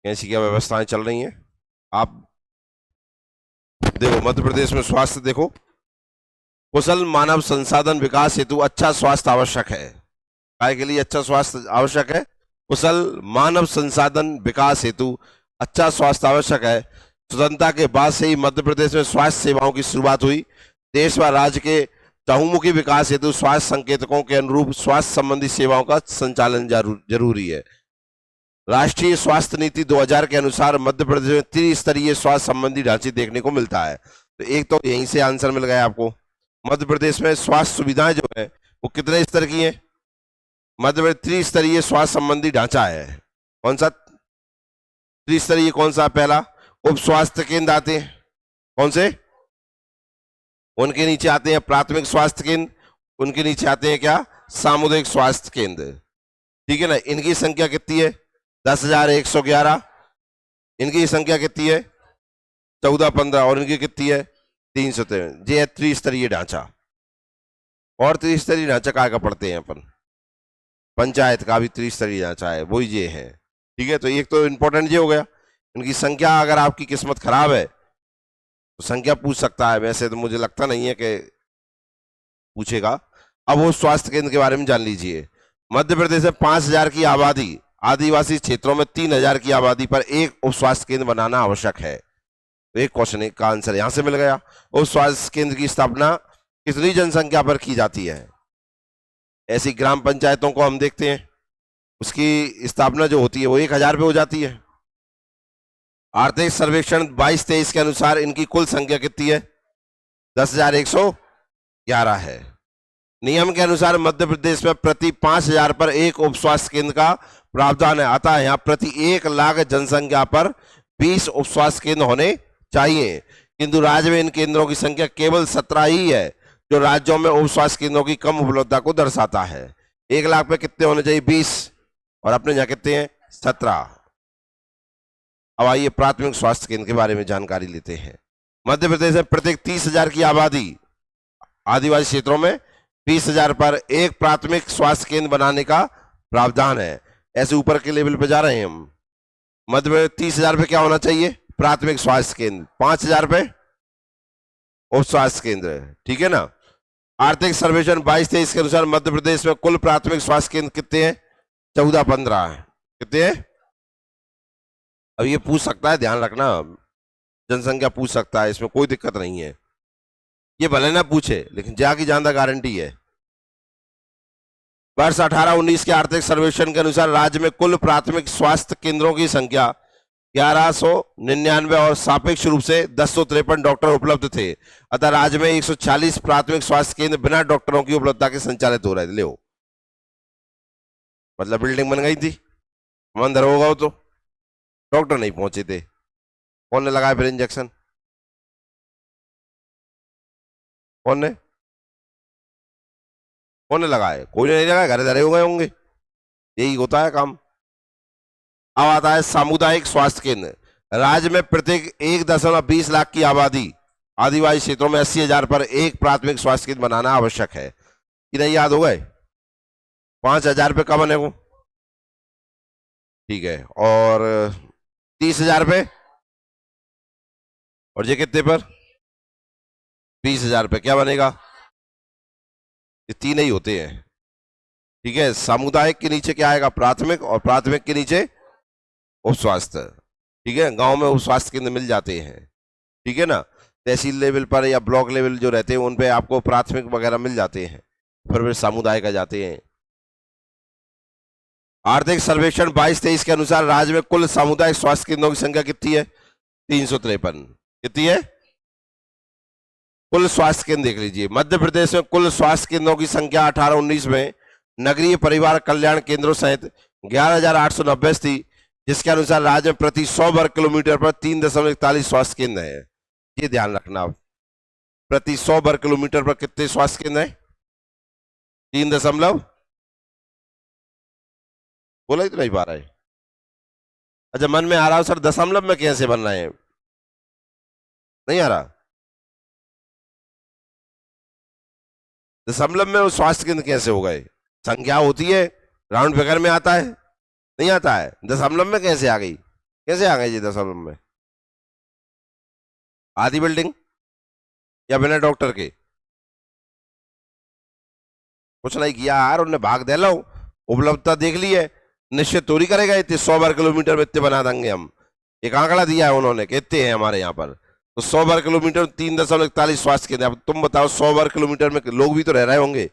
कैसी क्या व्यवस्थाएं चल रही हैं। आप देखो मध्य प्रदेश में स्वास्थ्य देखो, कुशल मानव संसाधन विकास हेतु अच्छा स्वास्थ्य आवश्यक है। काय के लिए अच्छा स्वास्थ्य आवश्यक है? कुशल मानव संसाधन विकास हेतु अच्छा स्वास्थ्य आवश्यक है। स्वतंत्रता के बाद से ही मध्य प्रदेश में स्वास्थ्य सेवाओं की शुरुआत हुई। देश व राज्य के चहुमुखी विकास हेतु स्वास्थ्य संकेतकों के अनुरूप स्वास्थ्य संबंधी सेवाओं का संचालन जरूरी है। राष्ट्रीय स्वास्थ्य नीति 2000 के अनुसार मध्य प्रदेश में त्रिस्तरीय स्वास्थ्य संबंधी ढांचे देखने को मिलता है। तो एक तो यहीं से आंसर मिल गया आपको। मध्य प्रदेश में स्वास्थ्य सुविधाएं जो है वो कितने स्तर की हैं? मध्य प्रदेश त्रिस्तरीय स्वास्थ्य संबंधी ढांचा है। कौन सा त्रिस्तरीय? कौन सा? पहला उप स्वास्थ्य केंद्र आते हैं। कौन से? उनके नीचे आते हैं प्राथमिक स्वास्थ्य केंद्र, उनके नीचे आते हैं क्या? सामुदायिक स्वास्थ्य केंद्र। ठीक है ना। इनकी संख्या कितनी है? 10,111। इनकी संख्या कितनी है? 1415। और इनकी कितनी है? 353। ये है त्रिस्तरीय ढांचा। और त्रिस्तरीय ढांचा का पढ़ते हैं अपन, पंचायत का भी त्रिस्तरीय ढांचा है, वही ये है। ठीक है। तो एक तो इंपॉर्टेंट ये हो गया। इनकी संख्या, अगर आपकी किस्मत खराब है तो संख्या पूछ सकता है, वैसे तो मुझे लगता नहीं है कि पूछेगा। अब वो स्वास्थ्य केंद्र के बारे में जान लीजिए। मध्य प्रदेश में 5000 की आबादी, आदिवासी क्षेत्रों में 3000 की आबादी पर एक उप स्वास्थ्य केंद्र बनाना आवश्यक है। तो एक क्वेश्चन का आंसर यहां से मिल गया। उप स्वास्थ्य केंद्र की स्थापना कितनी जनसंख्या पर की जाती है? ऐसी ग्राम पंचायतों को हम देखते हैं, उसकी स्थापना जो होती है वो 1000 पे हो जाती है। आर्थिक सर्वेक्षण 22-23 के अनुसार इनकी कुल संख्या कितनी है? 10,111 है। नियम के अनुसार मध्य प्रदेश में प्रति 5000 पर एक उप स्वास्थ्य केंद्र का प्रावधान है। आता है यहाँ प्रति 1 लाख जनसंख्या पर 20 उप स्वास्थ्य केंद्र होने चाहिए, किंतु राज्य में इन केंद्रों की संख्या केवल 17 ही है, जो राज्यों में उप स्वास्थ्य केंद्रों की कम उपलब्धता को दर्शाता है। 1 लाख पे कितने होने चाहिए? 20। और अपने यहाँ कितने हैं? 17। अब आइए प्राथमिक स्वास्थ्य केंद्र के बारे में जानकारी लेते हैं। मध्य प्रदेश में प्रत्येक 30,000 की आबादी, आदिवासी क्षेत्रों में 20,000 पर एक प्राथमिक स्वास्थ्य केंद्र बनाने का प्रावधान है। ऐसे ऊपर के लेवल पे जा रहे हैं हम। मध्य प्रदेश 30,000 पे क्या होना चाहिए? प्राथमिक स्वास्थ्य केंद्र। 5,000 पे उप स्वास्थ्य केंद्र। ठीक है ना। आर्थिक सर्वेक्षण 22-23 के अनुसार मध्य प्रदेश में कुल प्राथमिक स्वास्थ्य केंद्र कितने हैं? 1415। कितने हैं? अब ये पूछ सकता है, ध्यान रखना, जनसंख्या पूछ सकता है, इसमें कोई दिक्कत नहीं है। ये भले ना पूछे लेकिन जाकी जानदा गारंटी है। वर्ष 18-19 के आर्थिक सर्वेक्षण के अनुसार राज्य में कुल प्राथमिक स्वास्थ्य केंद्रों की संख्या 1199 और सापेक्ष रूप से 1053 डॉक्टर उपलब्ध थे। अतः राज्य में 140 प्राथमिक स्वास्थ्य केंद्र बिना डॉक्टरों की उपलब्धता के संचालित हो रहे थे। ले मतलब बिल्डिंग बन गई थी, मंदिर होगा तो डॉक्टर नहीं पहुंचे थे। कौन ने लगाया फिर इंजेक्शन? कौन ने लगाए? कोई ने नहीं लगाया, घरे धरे हो गए होंगे। यही होता है काम। अब आता है सामुदायिक स्वास्थ्य केंद्र। राज्य में प्रत्येक 1.20 लाख की आबादी, आदिवासी क्षेत्रों में 80,000 पर एक प्राथमिक स्वास्थ्य केंद्र बनाना आवश्यक है। कि नहीं याद हो गए? 5,000 पे कब बने वो? ठीक है। और 30,000 पे, और ये कितने पर? 20,000 पे क्या बनेगा? ये 3 ही होते हैं। ठीक है। सामुदायिक के नीचे क्या आएगा? प्राथमिक, और प्राथमिक के नीचे उप स्वास्थ्य। ठीक है। गांव में उप स्वास्थ्य केंद्र मिल जाते हैं। ठीक है ना। तहसील लेवल पर या ब्लॉक लेवल जो रहते हैं उन पे आपको प्राथमिक वगैरह मिल जाते हैं, फिर सामुदायिक आ जाते हैं। आर्थिक सर्वेक्षण 22-23 के अनुसार राज्य में कुल सामुदायिक स्वास्थ्य केंद्रों की संख्या कितनी है? 353। कितनी है? कुल स्वास्थ्य केंद्र देख लीजिए। मध्य प्रदेश में कुल स्वास्थ्य केंद्रों की संख्या 18-19 में नगरीय परिवार कल्याण केंद्रों सहित 11,890 थी, जिसके अनुसार राज्य में प्रति 100 वर्ग किलोमीटर पर 3.41 स्वास्थ्य केंद्र है। ये ध्यान रखना, प्रति 100 वर्ग किलोमीटर पर कितने स्वास्थ्य केंद्र है? 3 बोला ही तो नहीं पा रहा है। अच्छा, मन में आ रहा हो सर दशमलव में कैसे बन रहे हैं? नहीं आ रहा? दशमलव में वो स्वास्थ्य केंद्र कैसे हो गए? संख्या होती है, राउंड फिगर में आता है, नहीं आता है, दशमलव में कैसे आ गई? कैसे आ गए जी 10 में? आधी बिल्डिंग या बिना डॉक्टर के? कुछ नहीं किया यार, उन्होंने भाग दे लो, उपलब्धता देख ली है, निश्चित चोरी करेगा इतने 100 वर्ग किलोमीटर में इतने बना देंगे हम। एक आंकड़ा दिया है उन्होंने, कहते हैं हमारे यहाँ पर तो 100 वर्ग किलोमीटर 3.41 स्वास्थ्य केंद्र। अब तुम बताओ 100 वर्ग किलोमीटर में लोग भी तो रह रहे होंगे।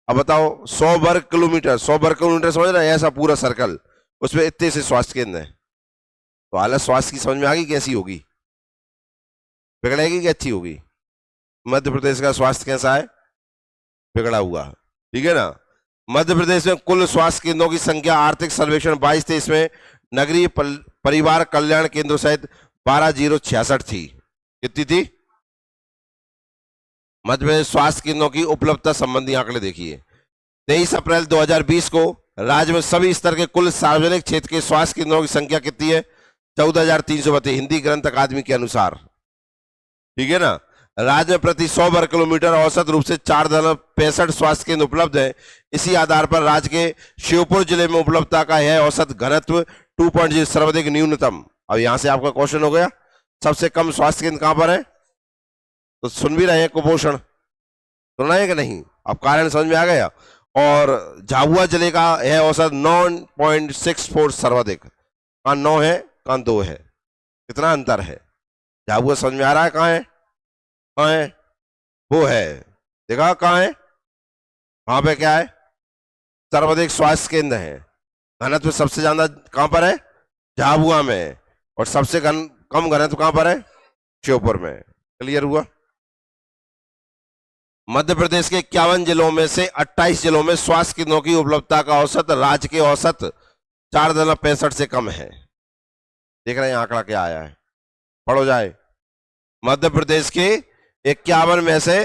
अब बताओ 100 वर्ग किलोमीटर, 100 वर्ग किलोमीटर समझ रहे हैं, ऐसा पूरा सर्कल, उसमें इतने से स्वास्थ्य केंद्र है। तो हालत स्वास्थ्य की समझ में आ गई कैसी होगी? बिगड़ेगी कि अच्छी होगी? मध्य प्रदेश का स्वास्थ्य कैसा है? बिगड़ा हुआ, ठीक है ना। मध्य प्रदेश में कुल स्वास्थ्य केंद्रों की संख्या आर्थिक सर्वेक्षण 22-23 में नगरीय परिवार कल्याण केंद्रों सहित 12,066 थी। कितनी थी? मध्य प्रदेश स्वास्थ्य केंद्रों की उपलब्धता संबंधी आंकड़े देखिए। 23 अप्रैल 2020 को राज्य में सभी स्तर के कुल सार्वजनिक क्षेत्र के स्वास्थ्य केंद्रों की संख्या कितनी है? 14,332, हिंदी ग्रंथ अकादमी के अनुसार, ठीक है ना। राज्य में प्रति 100 वर्ग किलोमीटर औसत रूप से 4.65 स्वास्थ्य केंद्र उपलब्ध है। इसी आधार पर राज्य के श्योपुर जिले में उपलब्धता का है औसत घनत्व 2.0, सर्वाधिक न्यूनतम। अब यहां से आपका क्वेश्चन हो गया, सबसे कम स्वास्थ्य केंद्र कहां पर है? तो सुन भी रहे हैं, कुपोषण सुना है कि नहीं? अब कारण समझ में आ गया। और झाबुआ जिले का है औसत 9.64, सर्वाधिक। कहां 9 है, कहां 2 है, कितना अंतर है? झाबुआ समझ में आ रहा है कहां है? कहां है? वो है, देखा कहां है? वहां पे क्या है? सर्वाधिक स्वास्थ्य केंद्र है। घनत्व सबसे ज्यादा कहां पर है? झाबुआ में। और सबसे कम घनत्व कहां पर है? श्योपुर में। क्लियर हुआ? मध्य प्रदेश के 51 जिलों में से 28 जिलों में स्वास्थ्य केंद्रों की उपलब्धता का औसत राज्य के औसत 4.65 से कम है। देख रहे हैं आंकड़ा क्या आया है? पढ़ो जाए। मध्य प्रदेश के 51 में से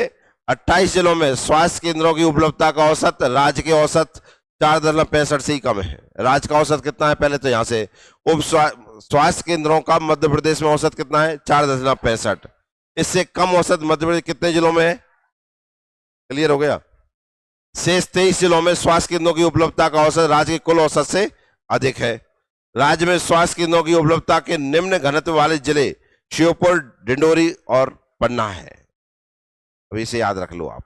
28 जिलों में स्वास्थ्य केंद्रों की उपलब्धता का औसत राज्य के औसत 4.65 से ही कम है। राज्य का औसत कितना है? पहले तो यहां से उप स्वास्थ्य केंद्रों का मध्य प्रदेश में औसत कितना है? 4.65। इससे कम औसत मध्य प्रदेश कितने जिलों में है? क्लियर हो गया? शेष 23 जिलों में स्वास्थ्य केंद्रों की उपलब्धता का औसत राज्य के कुल औसत से अधिक है। राज्य में स्वास्थ्य केंद्रों की उपलब्धता के निम्न घनत्व वाले जिले श्योपुर, डिंडोरी और पन्ना है। अब इसे याद रख लो आप।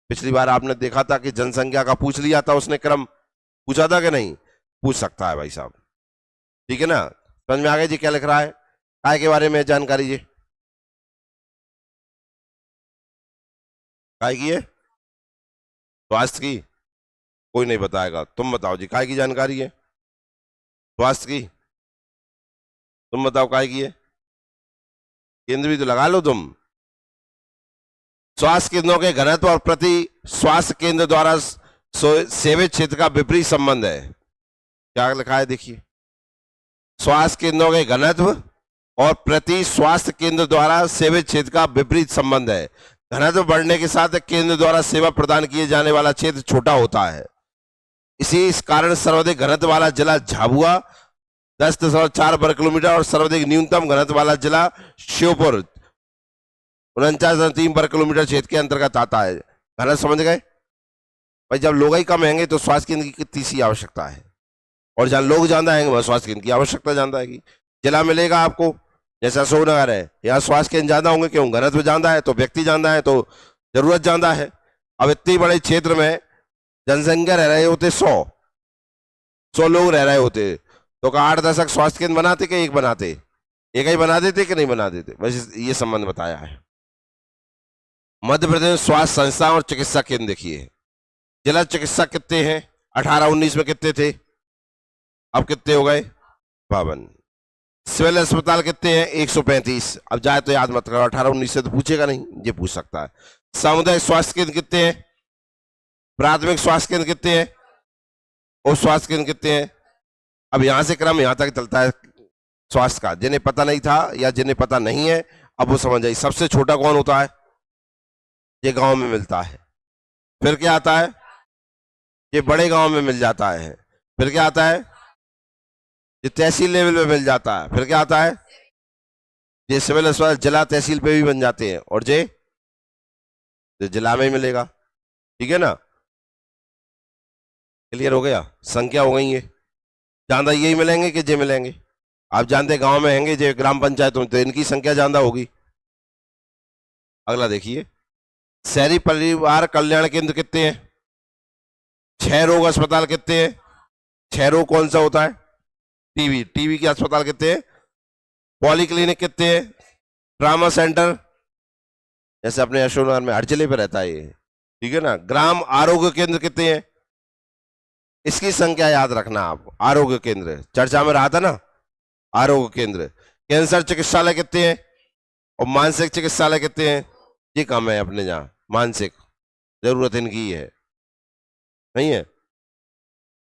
पिछली बार आपने देखा था कि जनसंख्या का पूछ लिया था उसने, क्रम पूछा था कि नहीं? पूछ सकता है भाई साहब, ठीक है ना। समझ में आ गया जी क्या लिख रहा है? काय के बारे में जानकारी जी, काय की है? स्वास्थ्य की? कोई नहीं बताएगा, तुम बताओ जी काय की जानकारी है? स्वास्थ्य की? तुम बताओ काय की है? केंद्र भी तो लगा लो तुम। स्वास्थ्य केंद्रों के घनत्व और प्रति स्वास्थ्य केंद्र द्वारा सेवित क्षेत्र का विपरीत संबंध है। क्या लिखा है देखिए? स्वास्थ्य केंद्रों के घनत्व और प्रति स्वास्थ्य केंद्र द्वारा सेवित क्षेत्र का विपरीत संबंध है। घनत्व बढ़ने के साथ केंद्र द्वारा सेवा प्रदान किए जाने वाला क्षेत्र छोटा होता है। इस कारण सर्वाधिक घनत्व वाला जिला झाबुआ 10.4 वर्ग किलोमीटर और सर्वाधिक न्यूनतम घनत्व वाला जिला श्योपुर 49.3 वर्ग किलोमीटर क्षेत्र के अंतर्गत आता है। घनत्व समझ गए भाई? जब लोग ही कम आएंगे तो स्वास्थ्य केंद्र की कितनी सी आवश्यकता है, और जहां लोग ज्यादा आएंगे वह स्वास्थ्य केंद्र की आवश्यकता ज्यादा आएगी। जिला मिलेगा आपको, जैसे अशोकनगर है, यहाँ स्वास्थ्य केंद्र ज्यादा होंगे, क्यों? घनत्व ज्यादा है तो व्यक्ति ज्यादा है तो जरूरत ज्यादा है। अब इतने बड़े क्षेत्र में जनसंख्या रह रहे होते 100 लोग रह रहे होते, तो 8-10 स्वास्थ्य केंद्र बनाते कि एक बनाते? एक ही बना देते कि नहीं बना देते? बस ये संबंध बताया है। मध्य प्रदेश में स्वास्थ्य संस्था और चिकित्सा केंद्र देखिए। जिला चिकित्सा कितने हैं? 18-19 में कितने थे? अब कितने हो गए? 52। सिविल अस्पताल कितने हैं? 135। अब जाए तो याद मत करो, 18-19 से तो पूछेगा नहीं, ये पूछ सकता है। सामुदायिक स्वास्थ्य केंद्र कितने हैं? प्राथमिक स्वास्थ्य केंद्र कितने हैं? उप स्वास्थ्य केंद्र कितने हैं? अब यहां से क्रम यहां तक चलता है स्वास्थ्य का। जिन्हें पता नहीं था या जिन्हें पता नहीं है अब वो समझ जाइए। सबसे छोटा कौन होता है? ये गांव में मिलता है। फिर क्या आता है? ये बड़े गांव में मिल जाता है। फिर क्या आता है? ये तहसील लेवल में मिल जाता है। फिर क्या आता है? ये सिविल अस्पताल जिला तहसील पे भी बन जाते हैं, और जे जिला में ही मिलेगा, ठीक है ना। क्लियर हो गया? संख्या हो गई है, ज्यादा यही मिलेंगे कि जे मिलेंगे? आप जानते हैं गांव में हैंगे जो ग्राम पंचायतों में, तो इनकी संख्या ज्यादा होगी। अगला देखिए, शहरी परिवार कल्याण केंद्र कितने हैं? 6 रोग अस्पताल कितने हैं? 6 रोग कौन सा होता है? टीबी के अस्पताल कितने हैं? पॉलीक्लिनिक कितने हैं? ट्रामा सेंटर, जैसे अपने अशोकनगर में हर जिले पे रहता है ये, ठीक है ना। ग्राम आरोग्य केंद्र कितने हैं? इसकी संख्या याद रखना आप। आरोग्य केंद्र चर्चा में रहा था ना, आरोग्य केंद्र। कैंसर चिकित्सालय कितने हैं? और मानसिक चिकित्सालय कितने हैं? ये कम है अपने यहाँ, मानसिक जरूरत इनकी है, नहीं है,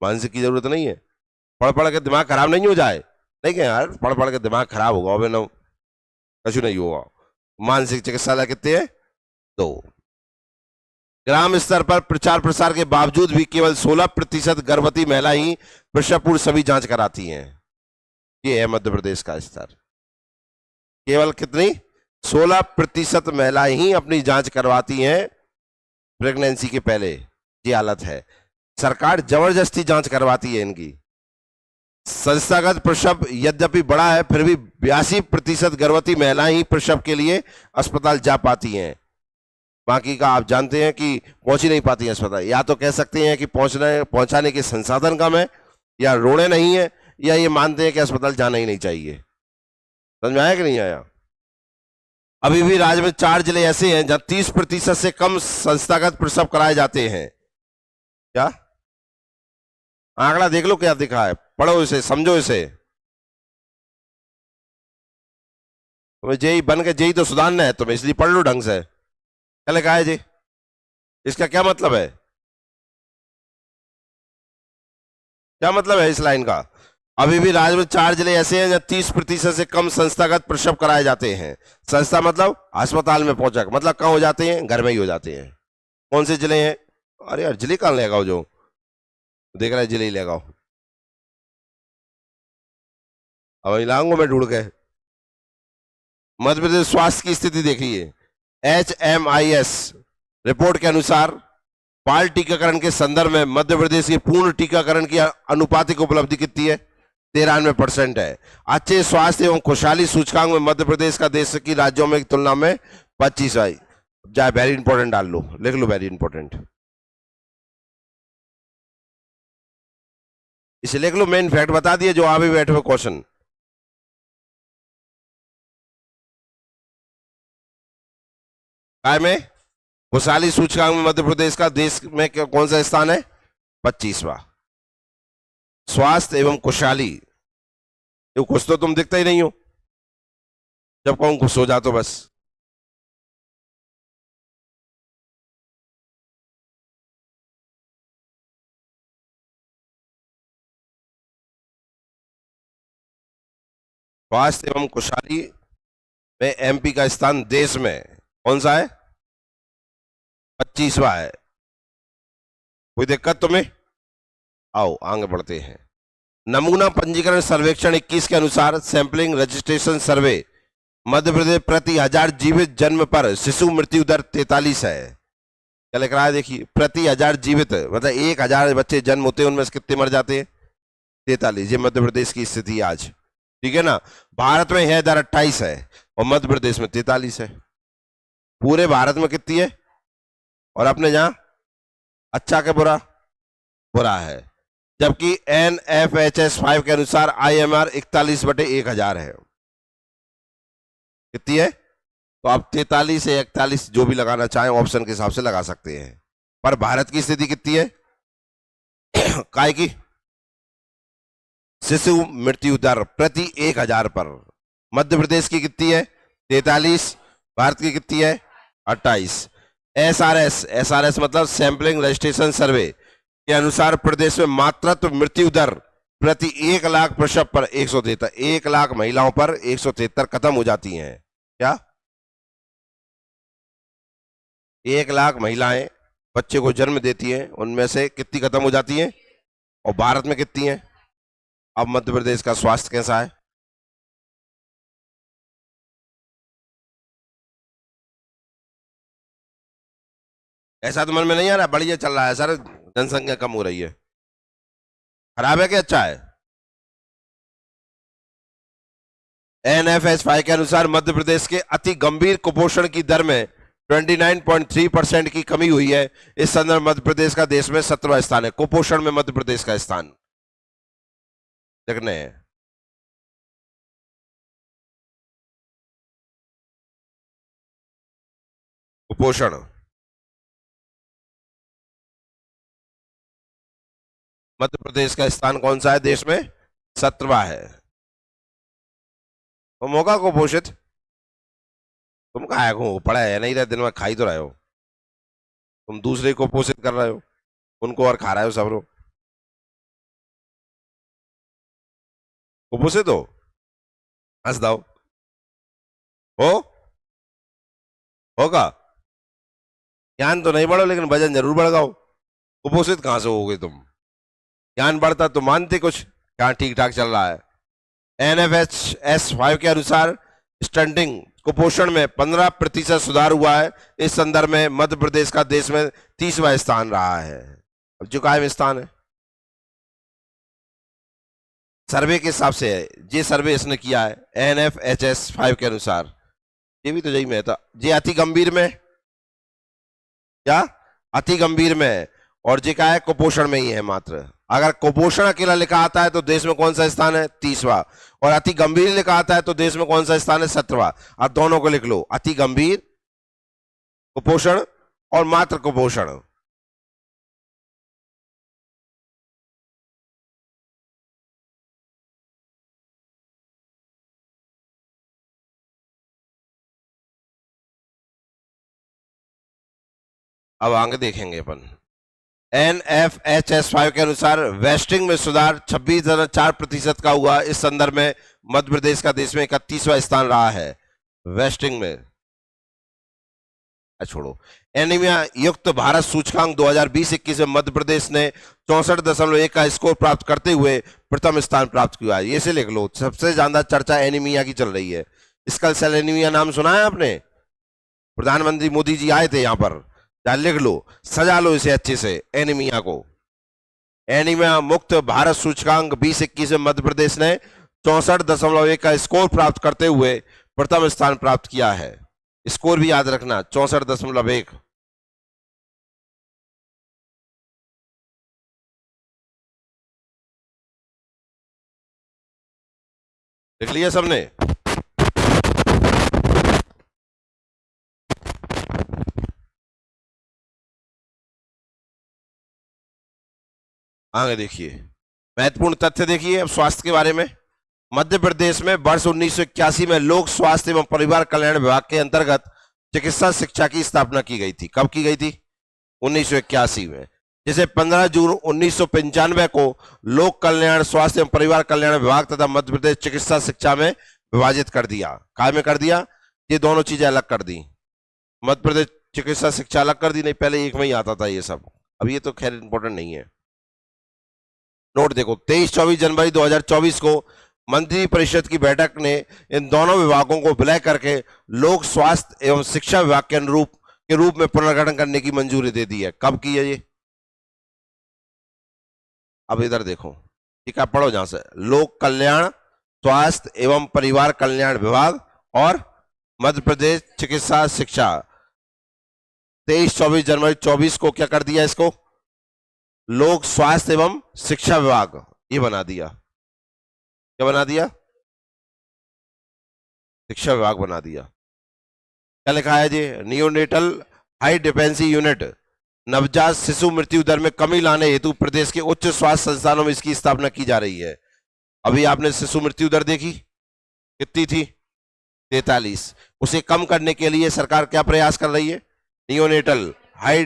मानसिक की जरूरत नहीं है। पढ़ पढ़ के दिमाग खराब नहीं हो जाए, नहीं क्या यार, पढ़ पढ़ के दिमाग खराब होगा, अबे ना कछु नहीं होगा। मानसिक चिकित्सालय कितने हैं? 2। ग्राम स्तर पर प्रचार प्रसार के बावजूद भी केवल 16% गर्भवती महिला ही प्रसव पूर्व सभी जांच कराती हैं। ये है मध्य प्रदेश का स्तर। केवल कितनी? 16% महिला ही अपनी जांच करवाती हैं प्रेगनेंसी के पहले। ये हालत है, सरकार जबरदस्ती जांच करवाती है इनकी। संस्थागत प्रसव यद्यपि बड़ा है, फिर भी 82% गर्भवती महिलाएं ही प्रसव के लिए अस्पताल जा पाती हैं। बाकी का आप जानते हैं कि पहुंच ही नहीं पाती है अस्पताल। या तो कह सकते हैं कि पहुंचाने के संसाधन कम है, या रोड़े नहीं है, या ये मानते हैं कि अस्पताल जाना ही नहीं चाहिए। समझ में आया कि नहीं आया? अभी भी राज्य में 4 जिले ऐसे हैं जहां 30% से कम संस्थागत प्रसव कराए जाते हैं। क्या आंकड़ा देख लो, क्या दिखा है, पढ़ो इसे, समझो इसे। तुम्हें जेई बन के जेई तो सुधारना है तुम्हें, इसलिए पढ़ लो ढंग से। क्या लिखा है जी, इसका क्या मतलब है? क्या मतलब है इस लाइन का? अभी भी राज्य में 4 जिले ऐसे हैं जहां 30% से कम संस्थागत प्रसव कराए जाते हैं। संस्था मतलब अस्पताल में पहुंचा, मतलब कहाँ हो जाते हैं? घर में ही हो जाते हैं। कौन से जिले हैं? अरे यार जिले कहाँ लगाओ, जो देख रहा है जिले ही लगाओ। अब लाऊंगा मैं ढूंढ के। मध्य प्रदेश स्वास्थ्य की स्थिति देखिए, HMIS रिपोर्ट के अनुसार बाल टीकाकरण के संदर्भ में मध्य प्रदेश की पूर्ण टीकाकरण की अनुपातिक उपलब्धि कितनी है? 93% है। अच्छे स्वास्थ्य एवं खुशहाली सूचकांक में मध्य प्रदेश का देश की राज्यों में की तुलना में 25 है। जाए वेरी इंपॉर्टेंट डाल लो, लिख लो वेरी इंपॉर्टेंट, इसे लिख लो। मेन फैक्ट बता दिए जो अभी बैठे हुए क्वेश्चन। काय में खुशहाली सूचकांक में मध्य प्रदेश का देश में कौन सा स्थान है? 25वां। स्वास्थ्य एवं खुशहाली, ये खुश तो तुम दिखते ही नहीं हो, जब कहूं खुश हो जा तो बस। स्वास्थ्य एवं खुशहाली में MP का स्थान देश में कौन सा है? 25वां है। कोई दिक्कत तुम्हें? आओ आगे बढ़ते हैं। नमूना पंजीकरण सर्वेक्षण 21 के अनुसार सैंपलिंग रजिस्ट्रेशन सर्वे मध्य प्रदेश प्रति 1000 जीवित जन्म पर शिशु मृत्यु दर 43 है। क्या लिख रहा है देखिए, प्रति 1000 जीवित मतलब 1000 बच्चे जन्म होते हैं, उनमें से कितने मर जाते हैं? 43। ये मध्य प्रदेश की स्थिति आज, ठीक है ना। भारत में है दर 28 है और मध्य प्रदेश में 43 है। पूरे भारत में कितनी है? और अपने यहां अच्छा के बुरा? बुरा है। जबकि NFHS 5 के अनुसार IMR 41/1000 है। कितनी है? तो आप 43 या 41 जो भी लगाना चाहें ऑप्शन के हिसाब से लगा सकते हैं। पर भारत की स्थिति कितनी है? काय की शिशु मृत्यु दर प्रति 1000 पर मध्य प्रदेश की कितनी है? 43। भारत की कितनी है? 28। SRS मतलब सैंपलिंग रजिस्ट्रेशन सर्वे के अनुसार प्रदेश में मातृत्व मृत्यु दर प्रति 1 लाख प्रसव पर 173, 1 लाख महिलाओं पर 173 खत्म हो जाती हैं। क्या 1 लाख महिलाएं बच्चे को जन्म देती हैं, उनमें से कितनी खत्म हो जाती हैं? और भारत में कितनी हैं? अब मध्य प्रदेश का स्वास्थ्य कैसा है? ऐसा तो मन में नहीं आ रहा, बढ़िया चल रहा है सर, जनसंख्या कम हो रही है। खराब है कि अच्छा है? NFH5 के अनुसार मध्य प्रदेश के अति गंभीर कुपोषण की दर में 29.3% की कमी हुई है। इस संदर्भ मध्य प्रदेश का देश में 17वां स्थान है। कुपोषण में मध्य प्रदेश का स्थान देखने हैं। कुपोषण मध्य प्रदेश का स्थान कौन सा है देश में? 17वां है। तो मौका कुपोषित तुम कहा को पड़ा है नहीं रहे दिन में खाई तो रहे हो तुम दूसरे को पोषित कर रहे हो उनको और खा रहे हो सब लोग कुपोषित हंस दो हो होगा ज्ञान तो नहीं बढ़ो लेकिन वजन जरूर बढ़ गओ। कुपोषित कहां से होगे तुम? ज्ञान बढ़ता तो मानते कुछ क्या ठीक ठाक चल रहा है। NFHS5 के अनुसार स्टंटिंग कुपोषण में 15% सुधार हुआ है। इस संदर्भ में मध्य प्रदेश का देश में 30वां स्थान रहा है। अब जो कायम स्थान है सर्वे के हिसाब से है। ये सर्वे इसने किया है NFHS5 के अनुसार। ये भी तो यही में था। ये अति गंभीर में क्या अति गंभीर में है और जे का है कुपोषण में ही है मात्र। अगर कुपोषण अकेला लिखा आता है तो देश में कौन सा स्थान है? 30वां। और अति गंभीर लिखा आता है तो देश में कौन सा स्थान है? 17वां। आप दोनों को लिख लो, अति गंभीर कुपोषण और मात्र कुपोषण। अब आगे देखेंगे अपन। NFHS5 के अनुसार वेस्टिंग में सुधार 26.4% का हुआ। इस संदर्भ में मध्य प्रदेश का देश में 31वां स्थान रहा है। वेस्टिंग में छोड़ो। एनीमिया युक्त भारत सूचकांक 2020-21 में मध्य प्रदेश ने 64.1 का स्कोर प्राप्त करते हुए प्रथम स्थान प्राप्त किया है। ये से लिख लो, सबसे ज्यादा चर्चा एनीमिया की चल रही है। स्कल सेल एनीमिया नाम सुना है आपने? प्रधानमंत्री मोदी जी आए थे यहाँ पर। लिख लो, सजा लो इसे अच्छे से एनीमिया को। एनीमिया मुक्त भारत सूचकांक 2021 में मध्य प्रदेश ने 64.1 का स्कोर प्राप्त करते हुए प्रथम स्थान प्राप्त किया है। स्कोर भी याद रखना 64.1। लिख लिया सबने? आगे देखिए महत्वपूर्ण तथ्य देखिए अब स्वास्थ्य के बारे में। मध्य प्रदेश में वर्ष 1981 में लोक स्वास्थ्य एवं परिवार कल्याण विभाग के अंतर्गत चिकित्सा शिक्षा की स्थापना की गई थी। कब की गई थी? 1981 में। जिसे 15 जून 1995 को लोक कल्याण स्वास्थ्य एवं परिवार कल्याण विभाग तथा मध्य प्रदेश चिकित्सा शिक्षा में विभाजित कर दिया। काय में कर दिया? ये दोनों चीजें अलग कर दी। मध्य प्रदेश चिकित्सा शिक्षा अलग कर दी, नहीं पहले एक में ही आता था ये सब। अब ये तो खैर इंपॉर्टेंट नहीं है। नोट देखो, 23-24 जनवरी 2024 को मंत्री परिषद की बैठक ने इन दोनों विभागों को विलय करके लोक स्वास्थ्य एवं शिक्षा विभाग के रूप में पुनर्गठन करने की मंजूरी दे दी है। कब की है ये? अब इधर देखो, ठीक है, पढ़ो जहां से। लोक कल्याण स्वास्थ्य एवं परिवार कल्याण विभाग और मध्य प्रदेश चिकित्सा शिक्षा 23-24 जनवरी 24 को क्या कर दिया? इसको लोक स्वास्थ्य एवं शिक्षा विभाग ये बना दिया। क्या बना दिया? शिक्षा विभाग बना दिया। क्या लिखा है जी? नियोनेटल हाई डिपेंडेंसी यूनिट नवजात शिशु मृत्यु दर में कमी लाने हेतु प्रदेश के उच्च स्वास्थ्य संस्थानों में इसकी स्थापना की जा रही है। अभी आपने शिशु मृत्यु दर देखी कितनी थी? 43। उसे कम करने के लिए सरकार क्या प्रयास कर रही है? नियोनेटल हाई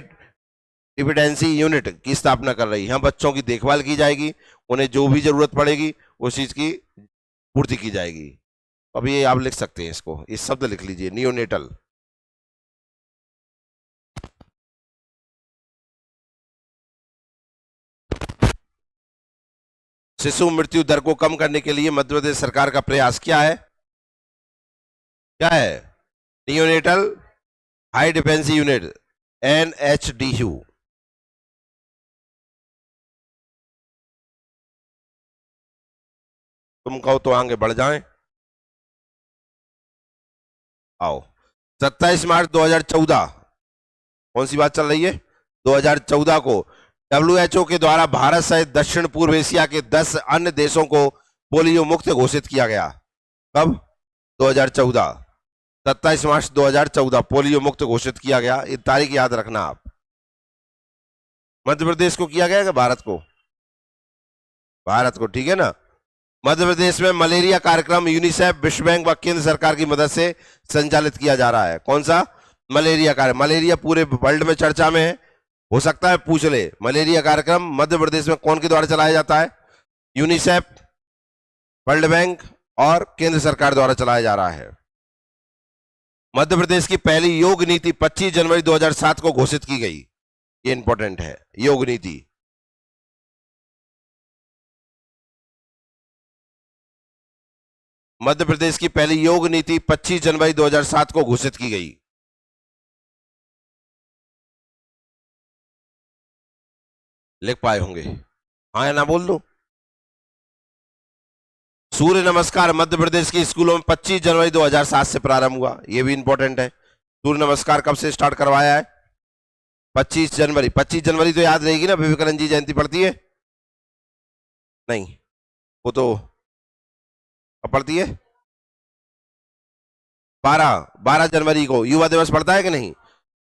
डिपेंडेंसी यूनिट की स्थापना कर रही है। यहाँ बच्चों की देखभाल की जाएगी, उन्हें जो भी जरूरत पड़ेगी उस चीज की पूर्ति की जाएगी। अभी ये आप लिख सकते हैं, इसको इस शब्द लिख लीजिए, नियोनेटल। शिशु मृत्यु दर को कम करने के लिए मध्य प्रदेश सरकार का प्रयास क्या है? क्या है? Neonatal high dependency unit NHDU। तुम कहो तो आगे बढ़ जाएं। आओ 27 मार्च 2014 कौन सी बात चल रही है? 2014 को WHO के द्वारा भारत सहित दक्षिण पूर्व एशिया के 10 अन्य देशों को पोलियो मुक्त घोषित किया गया। कब? 2014 27 मार्च 2014 पोलियो मुक्त घोषित किया गया। ये तारीख याद रखना आप। मध्य प्रदेश को किया गया कि भारत को? भारत को, ठीक है ना। मध्य प्रदेश में मलेरिया कार्यक्रम यूनिसेफ, विश्व बैंक व केंद्र सरकार की मदद से संचालित किया जा रहा है। कौन सा? मलेरिया कार्यक्रम। मलेरिया पूरे वर्ल्ड में चर्चा में है, हो सकता है पूछ ले। मलेरिया कार्यक्रम मध्य प्रदेश में कौन के द्वारा चलाया जाता है? यूनिसेफ, वर्ल्ड बैंक और केंद्र सरकार द्वारा चलाया जा रहा है। मध्य प्रदेश की पहली योग नीति 25 जनवरी 2007 को घोषित की गई। ये इंपॉर्टेंट है, योग नीति। मध्य प्रदेश की पहली योग नीति 25 जनवरी 2007 को घोषित की गई। लिख पाए होंगे? हाँ या ना बोल दो। सूर्य नमस्कार मध्य प्रदेश के स्कूलों में 25 जनवरी 2007 से प्रारंभ हुआ। यह भी इंपॉर्टेंट है। सूर्य नमस्कार कब से स्टार्ट करवाया है? 25 जनवरी। 25 जनवरी तो याद रहेगी ना, विवेकानंद जी जयंती पड़ती है? नहीं, वो तो कब पड़ती है? 12 जनवरी को युवा दिवस पड़ता है कि नहीं?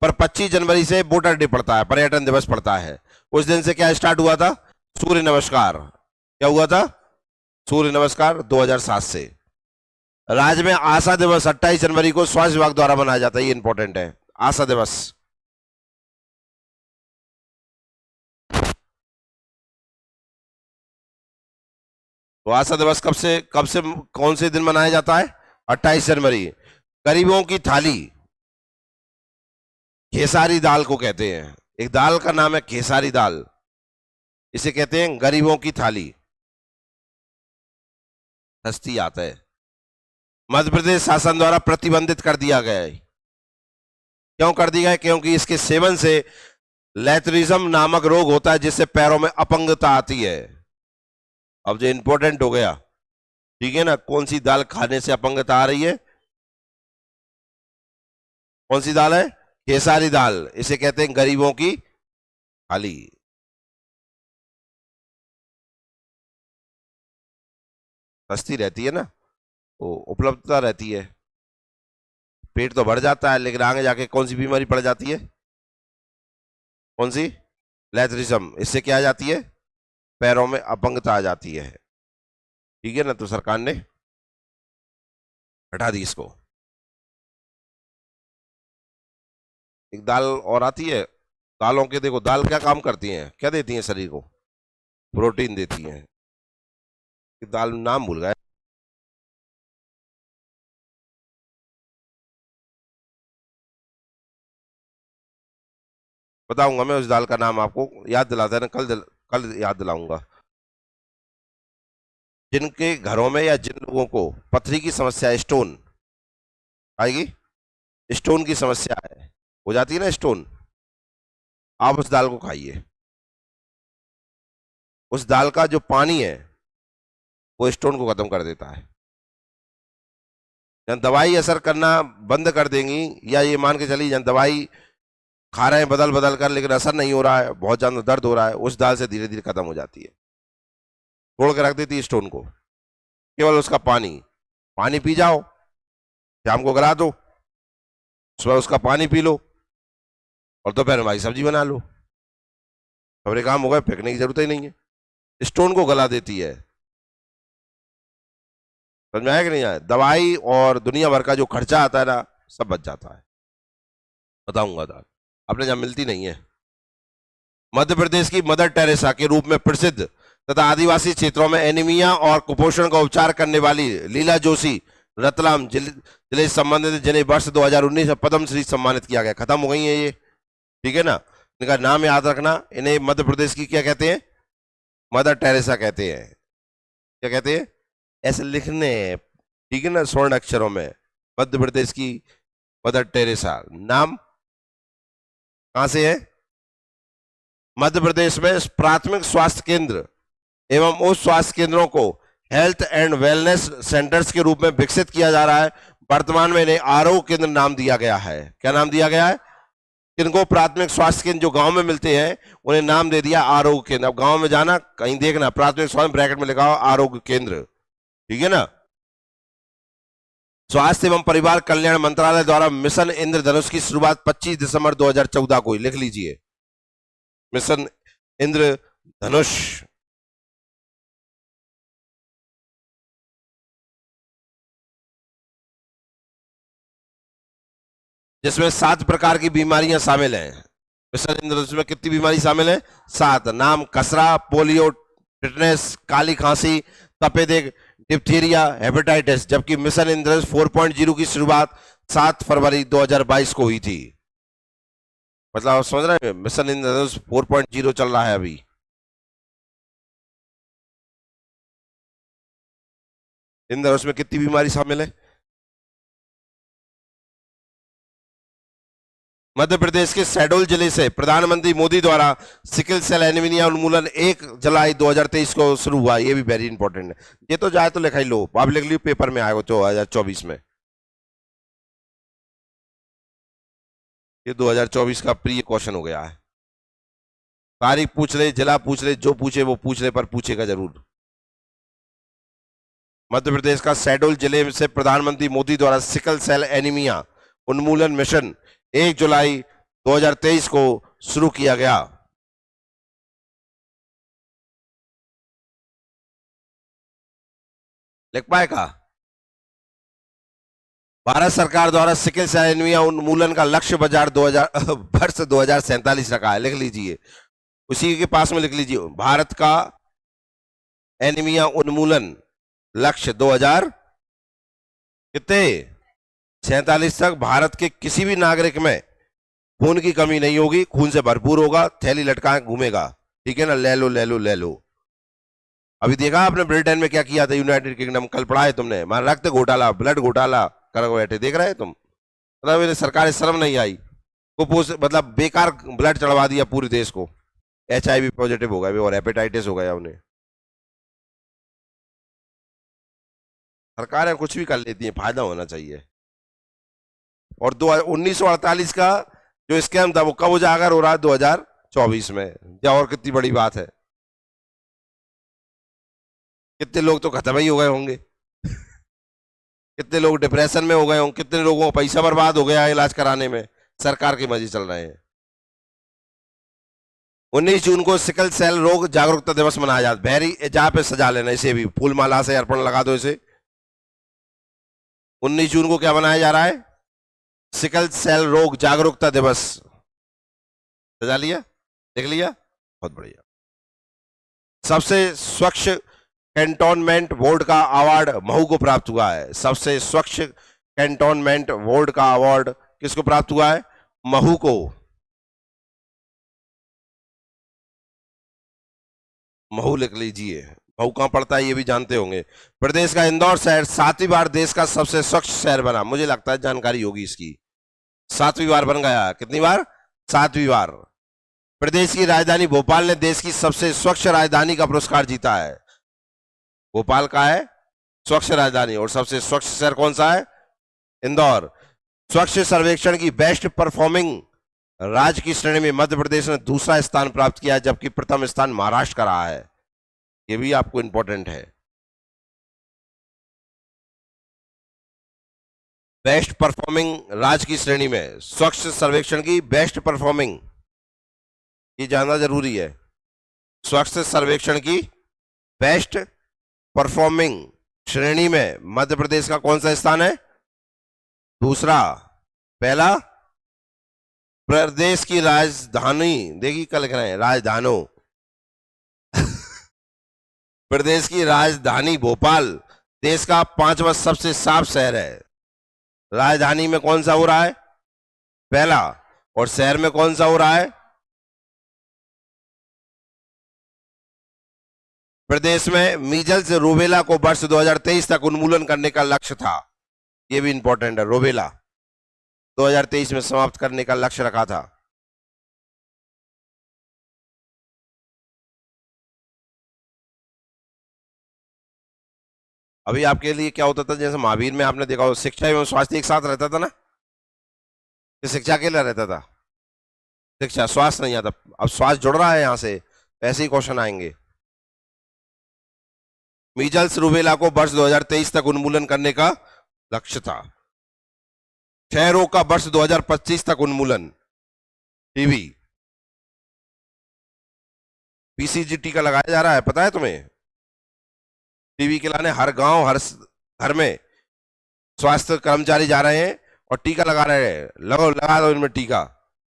पर 25 जनवरी से वोटर डे पड़ता है, पर्यटन दिवस पड़ता है। उस दिन से क्या स्टार्ट हुआ था? सूर्य नमस्कार। क्या हुआ था? सूर्य नमस्कार 2007 से। राज्य में आशा दिवस 28 जनवरी को स्वास्थ्य विभाग द्वारा मनाया जाता है। ये इंपॉर्टेंट है, आशा दिवस। तो आशा दिवस कब से कौन से दिन मनाया जाता है? 28 जनवरी। गरीबों की थाली, खेसारी दाल को कहते हैं। एक दाल का नाम है खेसारी दाल, इसे कहते हैं गरीबों की थाली। सस्ती आता है। मध्य प्रदेश शासन द्वारा प्रतिबंधित कर दिया गया है। क्यों कर दिया है? क्योंकि इसके सेवन से लैथरिज्म नामक रोग होता है, जिससे पैरों में अपंगता आती है। अब जो इंपॉर्टेंट हो गया, ठीक है ना, कौन सी दाल खाने से अपंगता आ रही है? कौन सी दाल है? खेसारी दाल। इसे कहते हैं गरीबों की थाली। सस्ती रहती है ना, तो उपलब्धता रहती है, पेट तो भर जाता है, लेकिन आगे जाके कौन सी बीमारी पड़ जाती है? कौन सी? लैथरिज्म। इससे क्या आ जाती है? पैरों में अपंगता आ जाती है। ठीक है ना, तो सरकार ने हटा दी इसको। एक दाल और आती है, दालों के देखो, दाल क्या काम करती हैं, क्या देती हैं शरीर को? प्रोटीन देती हैं। दाल नाम भूल गए। बताऊंगा मैं उस दाल का नाम, आपको याद दिलाता है ना, कल याद दिलाऊंगा। जिनके घरों में या जिन लोगों को पथरी की समस्या है, स्टोन आएगी, स्टोन की समस्या है, हो जाती है ना स्टोन, आप उस दाल को खाइए। उस दाल का जो पानी है वो स्टोन को खत्म कर देता है। जब दवाई असर करना बंद कर देंगी, या ये मान के चलिए जब दवाई खा रहे हैं बदल बदल कर, लेकिन असर नहीं हो रहा है, बहुत ज्यादा दर्द हो रहा है, उस दाल से धीरे धीरे खत्म हो जाती है, तोड़ के रख देती है स्टोन को। केवल उसका पानी पी जाओ, शाम को गला दो, सुबह उसका पानी पी लो, और दोपहर में भाई सब्जी बना लो, खबरें काम हो गए, फेंकने की जरूरत ही नहीं है। स्टोन को गला देती है। समझ में आया कि नहीं आया? दवाई और दुनिया भर का जो खर्चा आता है ना, सब बच जाता है। बताऊंगा दाल अपने जहां मिलती नहीं है। मध्य प्रदेश की मदर टेरेसा के रूप में प्रसिद्ध तथा आदिवासी क्षेत्रों में एनीमिया और कुपोषण का उपचार करने वाली लीला जोशी रतलाम जिले से संबंधित, जिन्हें वर्ष 2019 में पद्म श्री सम्मानित किया गया। खत्म हो गई है ये, ठीक है ना। इनका नाम याद रखना। इन्हें मध्य प्रदेश की क्या कहते हैं? मदर टेरेसा कहते हैं। क्या कहते हैं? ऐसे लिखने, ठीक है ना, स्वर्ण अक्षरों में। मध्य प्रदेश की मदर टेरेसा। नाम कहां से है? मध्य प्रदेश में प्राथमिक स्वास्थ्य केंद्र एवं उस स्वास्थ्य केंद्रों को हेल्थ एंड वेलनेस सेंटर्स के रूप में विकसित किया जा रहा है। वर्तमान में इन्हें आरोग्य केंद्र नाम दिया गया है। क्या नाम दिया गया है? किनको प्राथमिक स्वास्थ्य केंद्र जो गांव में मिलते हैं उन्हें नाम दे दिया आरोग्य केंद्र। अब गांव में जाना, कहीं देखना प्राथमिक स्वास्थ्य ब्रैकेट में लिखा हो आरोग्य केंद्र, ठीक है ना। स्वास्थ्य एवं परिवार कल्याण मंत्रालय द्वारा मिशन इंद्रधनुष की शुरुआत 25 दिसंबर 2014 को, लिख लीजिए, मिशन इंद्रधनुष। जिसमें 7 प्रकार की बीमारियां शामिल हैं। मिशन इंद्रधनुष में कितनी बीमारी शामिल है? 7। नाम: खसरा, पोलियो, टिटनेस, काली खांसी, तपेदिक, डिप्थीरिया, हेपेटाइटिस। जबकि मिशन इंद्रधनुष 4.0 की शुरुआत 7 फरवरी 2022 को हुई थी। मतलब आप समझ रहे हैं, मिशन इंद्रधनुष 4.0 चल रहा है अभी। इंद्रधनुष में कितनी बीमारी शामिल है? मध्य प्रदेश के शहडोल जिले से प्रधानमंत्री मोदी द्वारा सिकल सेल एनीमिया उन्मूलन 1 जुलाई 2023 को शुरू हुआ। ये भी वेरी इंपॉर्टेंट है। ये तो जाए तो लिखा ही लो, आप लिख लियो, पेपर में आएगा 2024 में। ये 2024 का प्री क्वेश्चन हो गया है। तारीख पूछ ले, जिला पूछ ले, जो पूछे वो पूछ ले, पर पूछेगा जरूर। मध्य प्रदेश का शहडोल जिले से प्रधानमंत्री मोदी द्वारा सिकल सेल एनीमिया उन्मूलन मिशन 1 जुलाई 2023 को शुरू किया गया। लिख पाएगा? भारत सरकार द्वारा सिकल सेल एनीमिया उन्मूलन का लक्ष्य वर्ष 2047 रखा है। लिख लीजिए, उसी के पास में लिख लीजिए, भारत का एनीमिया उन्मूलन लक्ष्य 2000 कितने 47 तक भारत के किसी भी नागरिक में खून की कमी नहीं होगी, खून से भरपूर होगा, थैली लटकाए घूमेगा, ठीक है ना। ले लो ले लो ले लो। अभी देखा आपने ब्रिटेन में क्या किया था, यूनाइटेड किंगडम, कल पढ़ा है तुमने, हमारा रक्त घोटाला, ब्लड घोटाला कर बैठे, देख रहे तुम। मतलब सरकार शर्म नहीं आई, मतलब बेकार ब्लड चढ़वा दिया पूरे देश को। HIV पॉजिटिव हो गए और हेपेटाइटिस हो गया उन्हें। सरकारें कुछ भी कर लेती हैं, फायदा होना चाहिए। और 1948 का जो स्कैम था वो कब उजागर हो रहा है? 2024 में। क्या और कितनी बड़ी बात है। कितने लोग तो खत्म ही हो गए होंगे, कितने लोग डिप्रेशन में हो गए होंगे, कितने लोगों का पैसा बर्बाद हो गया इलाज कराने में, सरकार के मजे चल रहे हैं। 19 जून को सिकल सेल रोग जागरूकता दिवस मनाया जाता है। भेरी जहां पे सजा लेना, इसे भी फूल माला से अर्पण लगा दो इसे। 19 जून को क्या मनाया जा रहा है? सिकल सेल रोग जागरूकता दिवस। सजा लिया, देख लिया, बहुत बढ़िया। सबसे स्वच्छ कैंटोनमेंट बोर्ड का अवार्ड महू को प्राप्त हुआ है। सबसे स्वच्छ कैंटोनमेंट बोर्ड का अवार्ड किसको प्राप्त हुआ है? महू को। महू लिख लीजिए, महू कहां पड़ता है ये भी जानते होंगे। प्रदेश का इंदौर शहर 7वीं बार देश का सबसे स्वच्छ शहर बना। मुझे लगता है जानकारी होगी इसकी, 7वीं बार बन गया। कितनी बार? 7वीं बार। प्रदेश की राजधानी भोपाल ने देश की सबसे स्वच्छ राजधानी का पुरस्कार जीता है। भोपाल का है स्वच्छ राजधानी, और सबसे स्वच्छ शहर कौन सा है? इंदौर। स्वच्छ सर्वेक्षण की बेस्ट परफॉर्मिंग राज्य की श्रेणी में मध्य प्रदेश ने दूसरा स्थान प्राप्त किया है, जबकि प्रथम स्थान महाराष्ट्र का रहा है। यह भी आपको इंपॉर्टेंट है। बेस्ट परफॉर्मिंग राज्य की श्रेणी में स्वच्छ सर्वेक्षण की बेस्ट परफॉर्मिंग, ये जानना जरूरी है। स्वच्छ सर्वेक्षण की बेस्ट परफॉर्मिंग श्रेणी में मध्य प्रदेश का कौन सा स्थान है? दूसरा। पहला प्रदेश की राजधानी, देखिए कल लिख रहे हैं राजधानो प्रदेश की राजधानी भोपाल देश का 5वां सबसे साफ शहर है। राजधानी में कौन सा हो रहा है? पहला। और शहर में कौन सा हो रहा है? प्रदेश में मीजल्स रूबेला को वर्ष 2023 तक उन्मूलन करने का लक्ष्य था। यह भी इंपॉर्टेंट है, रूबेला 2023 में समाप्त करने का लक्ष्य रखा था। अभी आपके लिए क्या होता था, जैसे महावीर में आपने देखा हो, शिक्षा एवं स्वास्थ्य एक साथ रहता था ना, कि शिक्षा अकेला रहता था, शिक्षा स्वास्थ्य नहीं आता। अब स्वास्थ्य जुड़ रहा है यहाँ से, ऐसे ही क्वेश्चन आएंगे। मीजल्स रूबेला को वर्ष 2023 तक उन्मूलन करने का लक्ष्य था। क्षय रोग का वर्ष 2025 तक उन्मूलन। टीबी, पीसीजी टीका लगाया जा रहा है, पता है तुम्हें? टीबी के लाने हर गांव हर घर में स्वास्थ्य कर्मचारी जा रहे हैं और टीका लगा रहे हैं। लगा दो इनमें टीका,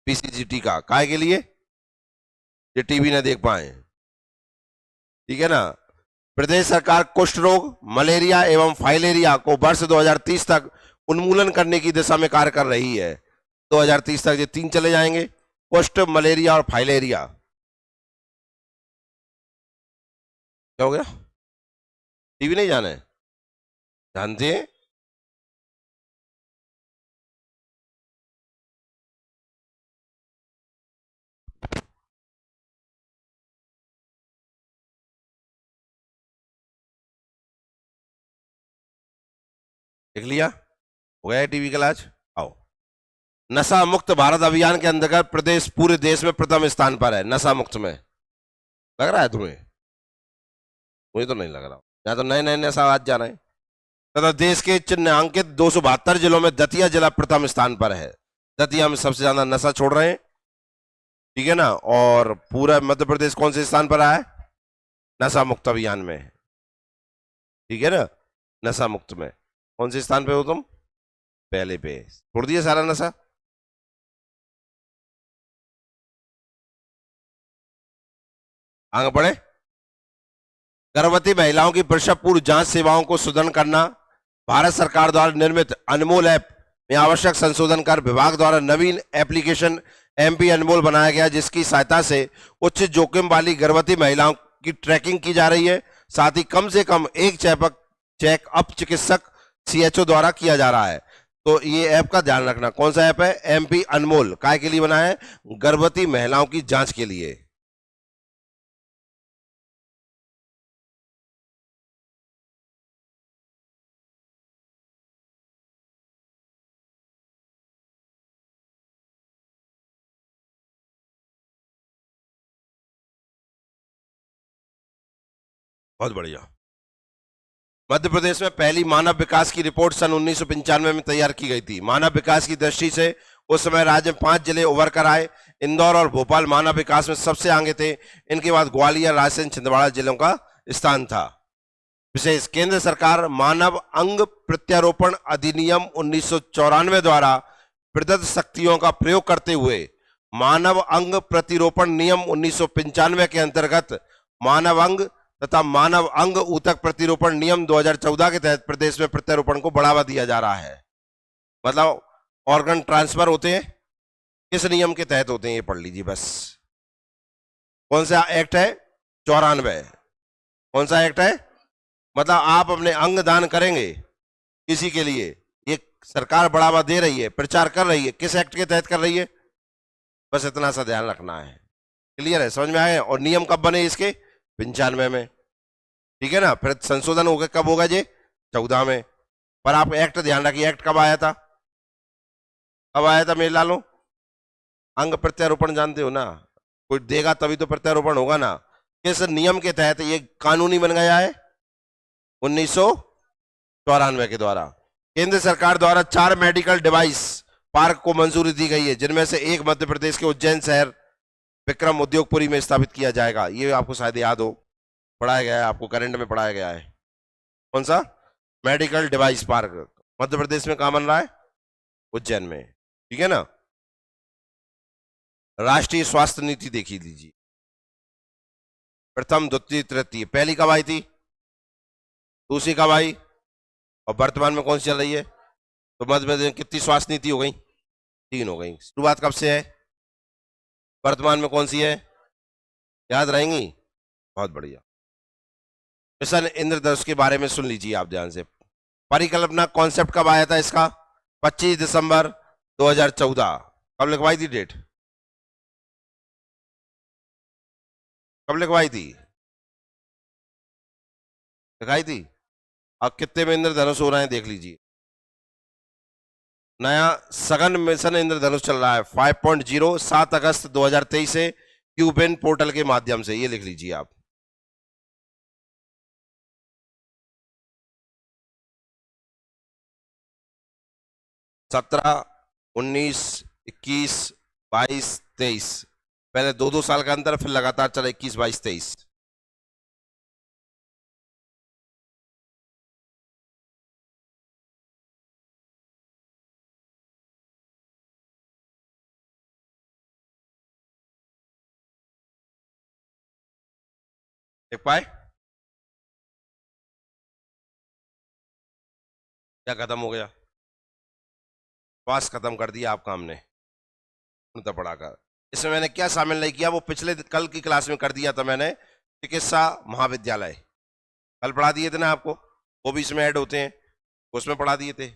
पीसीजी टीका, काहे के लिए? ये टीबी ना देख पाए, ठीक है ना। प्रदेश सरकार कुष्ठ रोग, मलेरिया एवं फाइलेरिया को वर्ष 2030 तक उन्मूलन करने की दिशा में कार्य कर रही है। 2030 तक ये तीन चले जाएंगे, कुष्ठ, मलेरिया और फाइलेरिया। क्या हो गया? टीबी नहीं जाना है? जानते हैं? देख लिया, हो गया टीबी का इलाज। आओ, नशा मुक्त भारत अभियान के अंतर्गत प्रदेश पूरे देश में प्रथम स्थान पर है नशा मुक्त में। लग रहा है तुम्हें? मुझे तो नहीं लग रहा। यहाँ तो नए नए नशा आज जा रहे हैं। तथा देश के चिन्हांकित 272 जिलों में दतिया जिला प्रथम स्थान पर है। दतिया में सबसे ज्यादा नशा छोड़ रहे हैं, ठीक है ना। और पूरा मध्य प्रदेश कौन से स्थान पर आया है? नशा मुक्त अभियान में, ठीक है ना। नशा मुक्त में कौन से स्थान पे हो तुम? पहले पे। छोड़ दिया सारा नशा। आगे बढ़े। गर्भवती महिलाओं की प्रसव पूर्व जांच सेवाओं को सुदृढ़ करना। भारत सरकार द्वारा निर्मित अनमोल ऐप में आवश्यक संशोधन कर विभाग द्वारा नवीन एप्लीकेशन एमपी अनमोल बनाया गया, जिसकी सहायता से उच्च जोखिम वाली गर्भवती महिलाओं की ट्रैकिंग की जा रही है। साथ ही कम से कम एक चेकअप चिकित्सक सीएचओ द्वारा किया जा रहा है। तो ये ऐप का ध्यान रखना। कौन सा ऐप है? एमपी अनमोल। काय के लिए बना है? गर्भवती महिलाओं की जांच के लिए। बहुत बढ़िया। मध्य प्रदेश में पहली मानव विकास की रिपोर्ट सन 1995 में तैयार की गई थी। मानव विकास की दृष्टि से उस समय राज्य में 5 जिले उभर कर आए। इंदौर और भोपाल मानव विकास में सबसे आगे थे। इनके बाद ग्वालियर, रायसेन, छिंदवाड़ा जिलों का स्थान था। विशेष, केंद्र सरकार मानव अंग प्रत्यारोपण अधिनियम 1994 द्वारा प्रदत्त शक्तियों का प्रयोग करते हुए मानव अंग प्रतिरोपण नियम 1995 के अंतर्गत मानव अंग तथा मानव अंग ऊतक प्रतिरोपण नियम 2014 के तहत प्रदेश में प्रत्यारोपण को बढ़ावा दिया जा रहा है। मतलब ऑर्गन ट्रांसफर होते हैं, किस नियम के तहत होते हैं ये पढ़ लीजिए बस। कौन सा एक्ट है? 94। कौन सा एक्ट है? मतलब आप अपने अंग दान करेंगे किसी के लिए, ये सरकार बढ़ावा दे रही है, प्रचार कर रही है। किस एक्ट के तहत कर रही है? बस इतना सा ध्यान रखना है। क्लियर है? समझ में आए? और नियम कब बने इसके? 95 में, ठीक है ना। फिर संशोधन हो गया, कब होगा ये? 14 में। पर आप एक्ट ध्यान रखिए, एक्ट कब आया था? कब आया था मेरे लालो? अंग प्रत्यारोपण जानते हो ना, कोई देगा तभी तो प्रत्यारोपण होगा ना। किस नियम के तहत ये कानूनी बन गया है? 1994 के द्वारा। केंद्र सरकार द्वारा 4 मेडिकल डिवाइस पार्क को मंजूरी दी गई है, जिनमें से एक मध्य प्रदेश के उज्जैन शहर विक्रम उद्योगपुरी में स्थापित किया जाएगा। ये आपको शायद याद हो, पढ़ाया गया है आपको, करंट में पढ़ाया गया है। कौन सा? Medical device park Madhya Pradesh में कहां बन रहा है? उज्जैन में, ठीक है ना। राष्ट्रीय स्वास्थ्य नीति देखी लीजिए, प्रथम, द्वितीय, तृतीय। पहली कब आई थी? दूसरी कब आई? और वर्तमान में कौन सी चल रही है? तो मध्य प्रदेश में कितनी स्वास्थ्य नीति हो गई? 3 हो गई। शुरुआत कब से है? वर्तमान में कौन सी है? याद रहेंगी? बहुत बढ़िया। मिशन इंद्रधनुष के बारे में सुन लीजिए आप ध्यान से। परिकल्पना कॉन्सेप्ट कब आया था इसका? 25 दिसंबर 2014। कब लिखवाई थी डेट? कब लिखवाई थी? लिखाई थी? अब कितने में इंद्रधनुष हो रहे हैं देख लीजिए। नया सघन मिशन इंद्रधनुष चल रहा है 5.0 7 अगस्त 2023 से क्यूबेन पोर्टल के माध्यम से, ये लिख लीजिए आप। सत्रह, 19, 21, 22, 23, पहले 2-2 साल का अंतर, फिर लगातार चला 21, 22, 23। देख पाए क्या खत्म हो गया? श्वास खत्म कर दिया आपका हमने पढ़ाकर। इसमें मैंने क्या शामिल नहीं किया, वो पिछले कल की क्लास में कर दिया था मैंने, चिकित्सा महाविद्यालय कल पढ़ा दिए थे ना आपको, वो भी इसमें ऐड होते हैं, उसमें पढ़ा दिए थे।